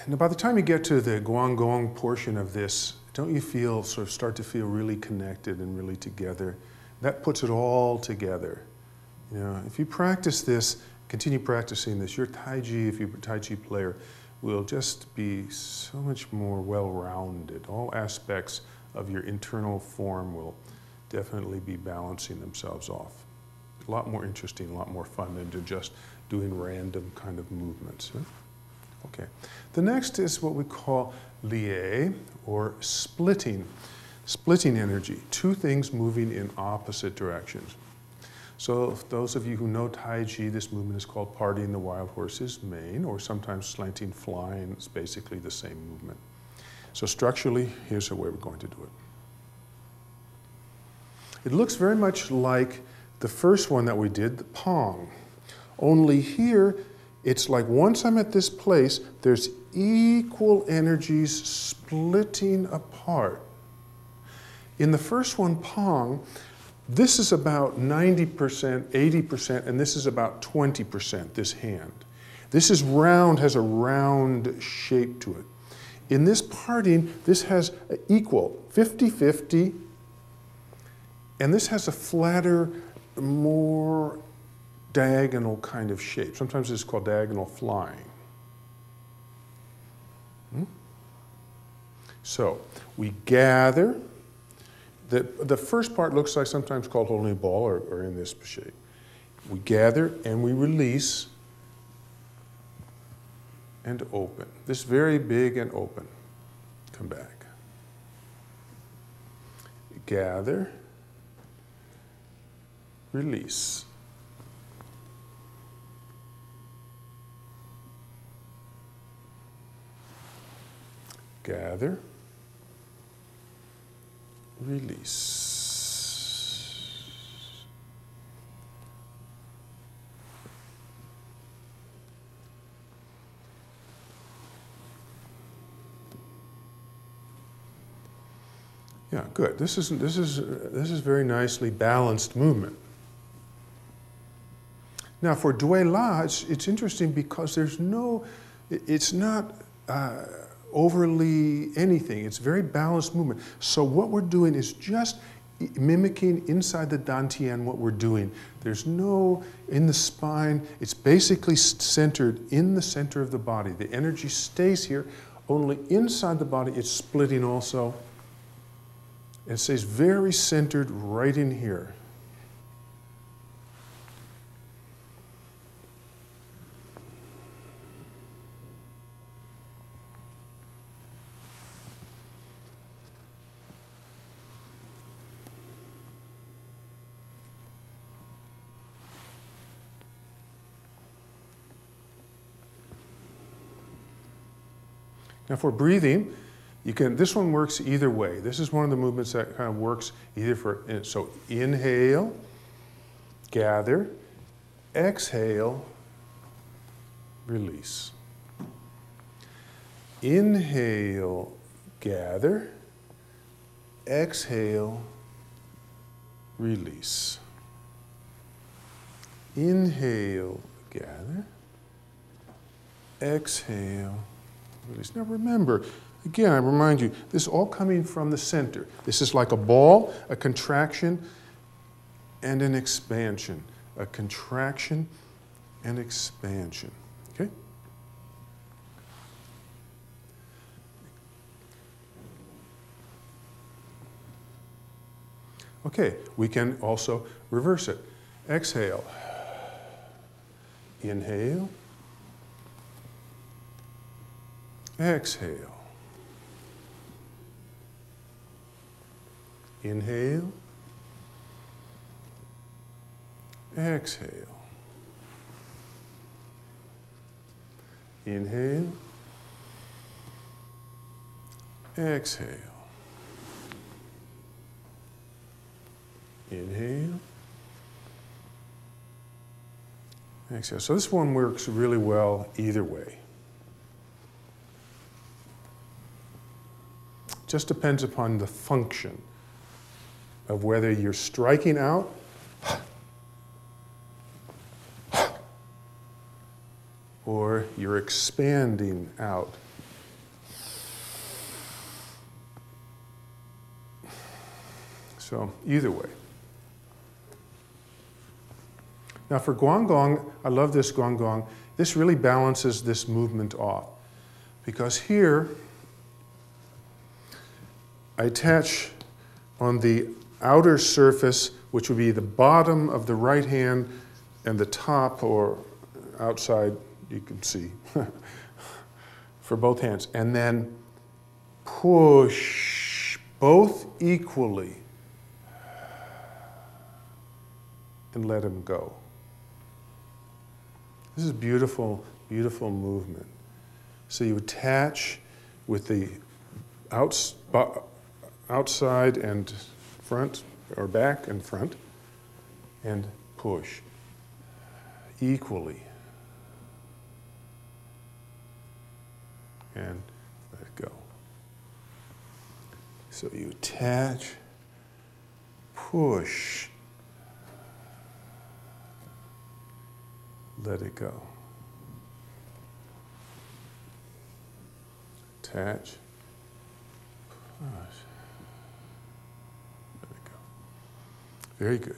Now, by the time you get to the Guangdong portion of this, don't you feel, sort of start to feel really connected and really together? That puts it all together. You know, if you practice this, continue practicing this, your Tai Chi, if you're a Tai Chi player, will just be so much more well-rounded. All aspects of your internal form will definitely be balancing themselves off. A lot more interesting, a lot more fun than to just doing random kind of movements. Okay. The next is what we call lié, or splitting energy. Two things moving in opposite directions. So those of you who know Tai Chi, this movement is called parting the wild horse's mane, or sometimes slanting flying. It's basically the same movement. So structurally, here's the way we're going to do it. It looks very much like the first one that we did, the Pong. Only here, it's like once I'm at this place, there's equal energies splitting apart. In the first one, Pong, this is about 90%, 80%, and this is about 20%, this hand. This is round, has a round shape to it. In this parting, this has equal, 50-50, and this has a flatter, more diagonal kind of shape. Sometimes it's called diagonal flying. So we gather. The first part looks like sometimes called holding a ball, or in this shape. We gather and we release and open. This very big and open. Come back. Gather, release. Gather, release. Yeah, good. This is very nicely balanced movement. Now for Dui La, it's interesting because it's not overly anything. It's very balanced movement. So what we're doing is just mimicking inside the dantian what we're doing. There's no, in the spine, it's basically centered in the center of the body. The energy stays here, only inside the body it's splitting also. It stays very centered right in here. Now for breathing, this one works either way. This is one of the movements that kind of works either for, so inhale, gather, exhale, release. Inhale, gather, exhale, release. Inhale, gather, exhale, release. Now remember, again, I remind you, this is all coming from the center. This is like a ball, a contraction, and an expansion. A contraction and expansion. Okay? Okay, we can also reverse it. Exhale. Inhale. Exhale. Inhale. Exhale. Inhale. Exhale. Inhale. Exhale. So this one works really well either way. Just depends upon the function of whether you're striking out or you're expanding out So either way. Now for guang gong, I love this guang gong. This really balances this movement off. Because here, I attach on the outer surface, which would be the bottom of the right hand and the top or outside, you can see, for both hands. And then push both equally and let them go. This is beautiful, beautiful movement. So you attach with the outside and front, or back and front, and push equally. And let it go. So you attach, push, let it go. Attach, push, let it go. Very good.